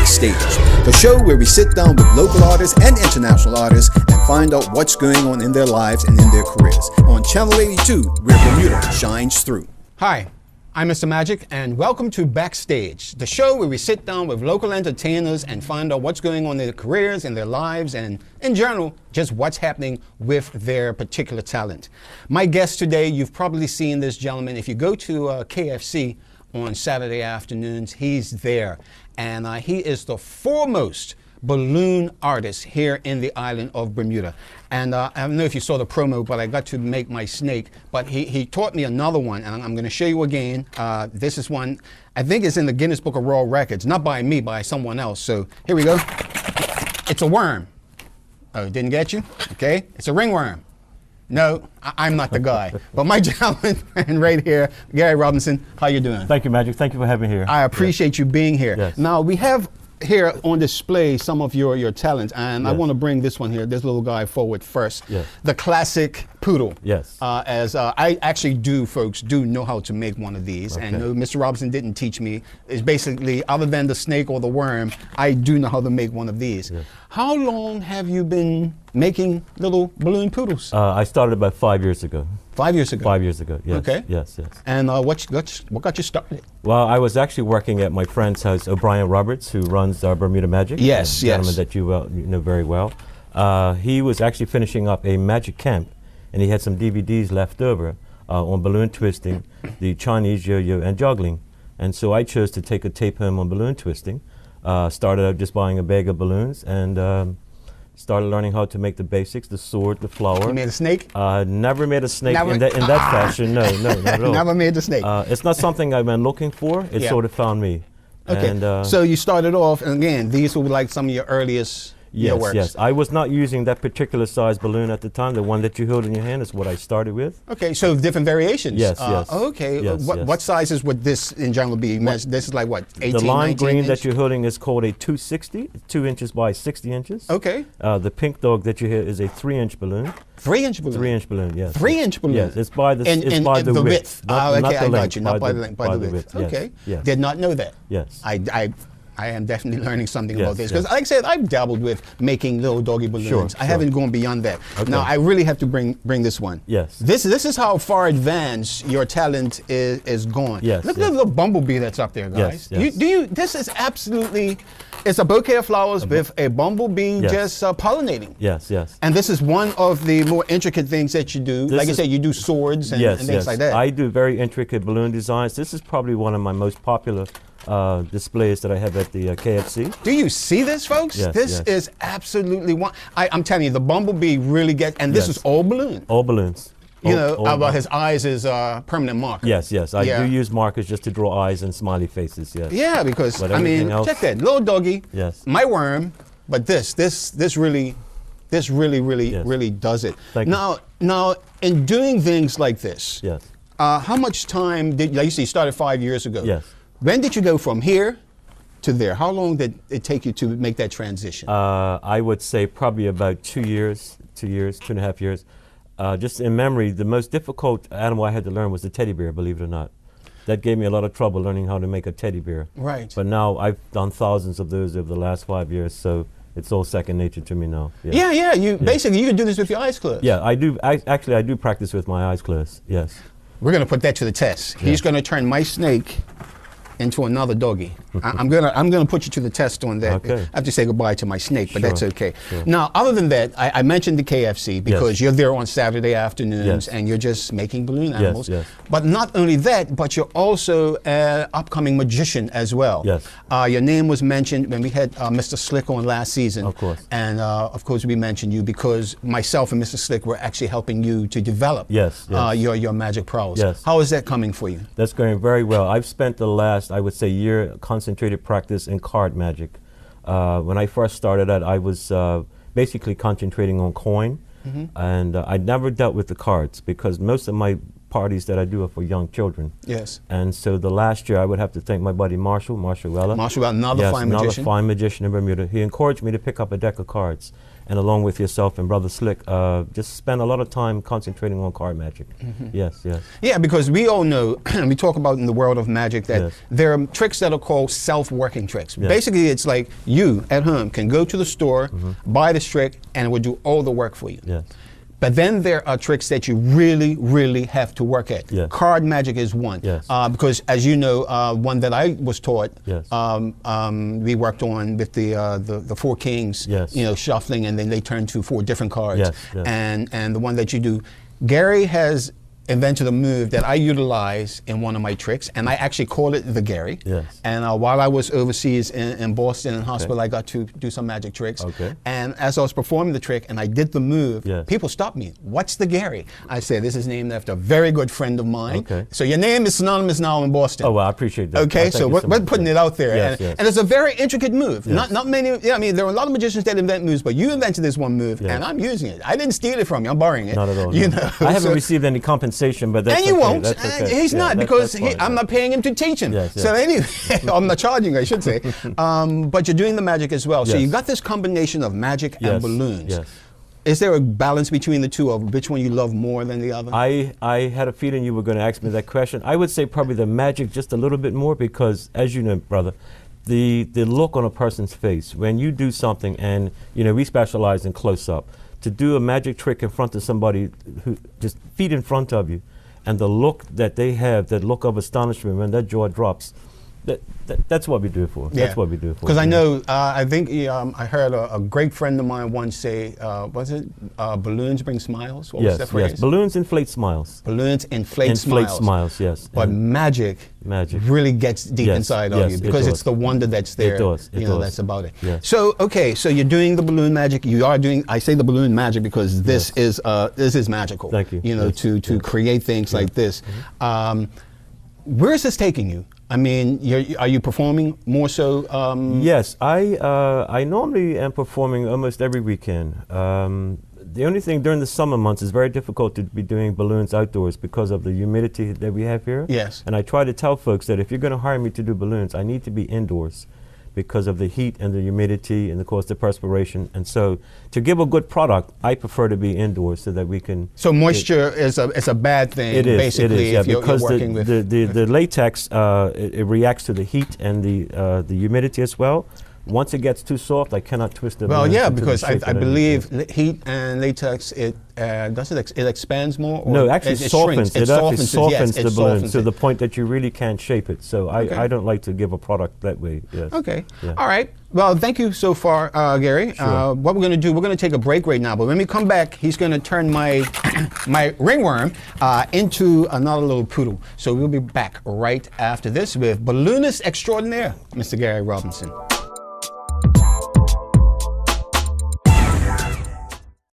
Backstage, the show where we sit down with local artists and international artists and find out what's going on in their lives and in their careers. On Channel 82, where Bermuda shines through. Hi, I'm Mr. Magic, and welcome to Backstage, the show where we sit down with local entertainers and find out what's going on in their careers and their lives and, in general, just what's happening with their particular talent. My guest today, you've probably seen this gentleman. If you go to KFC on Saturday afternoons, he's there. And he is the foremost balloon artist here in the island of Bermuda. And I don't know if you saw the promo, but I got to make my snake. But he taught me another one, and I'm going to show you again. This is one, I think it's in the Guinness Book of World Records. Not by me, by someone else. So here we go. It's a worm. Oh, didn't get you? Okay. It's a ringworm. No, I'm not the guy. But my gentleman friend right here, Gary Robinson, how you doing? Thank you, Magic. Thank you for having me here. I appreciate you being here. Yes. Now, we have here on display some of your talents, and Yes. I want to bring this one here, this little guy forward first. Yes. The classic poodle. Yes. I actually do know how to make one of these, Okay. and no, Mr. Robinson didn't teach me. It's basically, other than the snake or the worm, I do know how to make one of these. Yes. How long have you been making little balloon poodles? I started about 5 years ago. 5 years ago. 5 years ago, yes. Okay. Yes, yes. And what got you started? Well, I was actually working at my friend's house, O'Brien Roberts, who runs Bermuda Magic. Yes, a gentleman yes. that you know very well. He was actually finishing up a magic camp, and he had some DVDs left over on balloon twisting, the Chinese yo-yo, and juggling. And so I chose to take a tape home on balloon twisting. Started out just buying a bag of balloons and started learning how to make the basics, the sword, the flower. You made a snake? Never made a snake Never- in that fashion, no, not at all. Never made the snake. It's not something I've been looking for, it Yeah. sort of found me. Okay, And, so you started off, and again, these were like some of your earliest yes, works. yes. I was not using that particular size balloon at the time. The one that you hold in your hand is what I started with. Okay, so different variations. Yes, yes. Okay, Yes, what, yes. what sizes would this in general be? This is like what, 18, The lime 19 green inch? that you're holding is called a 260, 2 inches by 60 inches. Okay, The pink dog that you hear is a 3-inch balloon. 3-inch balloon. 3-inch balloon, yes. 3-inch balloon. Yes, it's by the, And the width. Okay, not the I got length, you. Not by the length, by the width. yes, Okay, yes. did not know that. Yes. I am definitely learning something Yes, about this yes. because, like I said, I've dabbled with making little doggy balloons. Sure, I sure. haven't gone beyond that. Okay. Now, I really have to bring this one. Yes. This is how far advanced your talent is gone. Yes, Look at yes. the little bumblebee that's up there, guys. Yes, yes. This is absolutely, it's a bouquet of flowers with a bumblebee Yes. just pollinating. Yes, yes. And this is one of the more intricate things that you do. This Like you is- said, you do swords and, Yes, and things yes. like that. I do very intricate balloon designs. This is probably one of my most popular displays that I have at the KFC. Do you see this, folks? Yes, This yes. is absolutely one. I'm telling you, the bumblebee really gets, and this Yes. is all balloon. All balloons. You All- know, all about balloons. his eyes is permanent marker. Yes, yes. I Yeah. do use markers just to draw eyes and smiley faces, yes. Yeah, because But I mean, everything else- check that little doggy. Yes. My worm, but this really Yes. does it. Thank you. Now, in doing things like this, Yes. how much time did like you say you started 5 years ago? Yes. When did you go from here to there? How long did it take you to make that transition? I would say probably about 2 years, 2.5 years. Just in memory, the most difficult animal I had to learn was the teddy bear, believe it or not. That gave me a lot of trouble learning how to make a teddy bear. Right. But now I've done thousands of those over the last 5 years, so it's all second nature to me now. Yeah. Basically you can do this with your eyes closed. Yeah, I do. I do practice with my eyes closed. Yes. We're gonna put that to the test. He's gonna turn my snake into another doggy. I'm gonna put you to the test on that. Okay. I have to say goodbye to my snake, but Sure, that's okay. sure. Now, other than that, I mentioned the KFC because Yes. you're there on Saturday afternoons Yes. and you're just making balloon animals. yes. But not only that, but you're also an upcoming magician as well. Yes. Your name was mentioned when we had Mr. Slick on last season. Of course. And of course we mentioned you because myself and Mr. Slick were actually helping you to develop Yes, yes. Your magic prowess. Yes. How is that coming for you? That's going very well. I've spent the last, I would say, year concentrated practice in card magic. When I first started out, I was basically concentrating on coin, and I never dealt with the cards because most of my parties that I do are for young children. Yes. And so the last year I would have to thank my buddy Marshall Weller. Marshall Weller, another fine magician. Another fine magician in Bermuda. He encouraged me to pick up a deck of cards, and along with yourself and Brother Slick, just spend a lot of time concentrating on card magic. Yes, yes. Yeah, because we all know, we talk about in the world of magic that there are tricks that are called self-working tricks. Basically, it's like you at home can go to the store, buy this trick, and it will do all the work for you. Yes. But then there are tricks that you really, really have to work at. Yes. Card magic is one. Yes. Because as you know, one that I was taught, yes. We worked on with the four kings, yes. you know, shuffling, and then they turn to four different cards. Yes. Yes. And the one that you do, Gary has invented a move that I utilize in one of my tricks, and I actually call it the Gary. Yes. And while I was overseas in Boston in hospital, I got to do some magic tricks. Okay. And as I was performing the trick and I did the move, people stopped me. What's the Gary? I said, this is named after a very good friend of mine. Okay. So your name is synonymous now in Boston. Oh, well, I appreciate that. Okay, so we're putting it out there. Yes, and it's a very intricate move. Yes. Not many, I mean, there are a lot of magicians that invent moves, but you invented this one move, and I'm using it. I didn't steal it from you, I'm borrowing it. Not at all. You no. know, I haven't received any compensation, but that's and you won't. That's okay. He's not, because I'm not paying him to teach him. Yes, so anyway, I'm not charging, I should say. But you're doing the magic as well. So you got this combination of magic and balloons. Yes. Is there a balance between the two of which one you love more than the other? I had a feeling you were going to ask me that question. I would say probably the magic just a little bit more because, as you know, brother, the look on a person's face when you do something, and you know we specialize in close-up. To do a magic trick in front of somebody who just feet in front of you, and the look that they have, that look of astonishment when that jaw drops, that's what we do it for. Yeah. That's what we do it for. Because I know, I think I heard a great friend of mine once say, was it balloons bring smiles? What was that phrase? Yes, balloons inflate smiles. Balloons inflate smiles. Inflate smiles, yes. But magic really gets deep inside of you because it's the wonder that's there. It does. You know, that's about it. Yes. So, okay, so you're doing the balloon magic. You are doing, I say the balloon magic because this is magical. Thank you. You know, to create things like this. Where is this taking you? I mean, are you performing more so? Yes, I normally am performing almost every weekend. The only thing during the summer months is very difficult to be doing balloons outdoors because of the humidity that we have here. Yes. And I try to tell folks that if you're going to hire me to do balloons, I need to be indoors because of the heat and the humidity and of course the perspiration. And so to give a good product, I prefer to be indoors so that we can... So moisture is a bad thing, it is, basically, yeah, if you're because working with... the latex, it reacts to the heat and the humidity as well. Once it gets too soft, I cannot twist it. Well, yeah, because I believe heat and latex, it expands more? Or no, actually it softens. It actually softens the balloon to the point that you really can't shape it. So I don't like to give a product that way. Yes. Okay. Yeah. All right. Well, thank you so far, Gary. Sure. What we're going to do, we're going to take a break right now. But when we come back, he's going to turn my my ringworm into another little poodle. So we'll be back right after this with balloonist extraordinaire, Mr. Gary Robinson.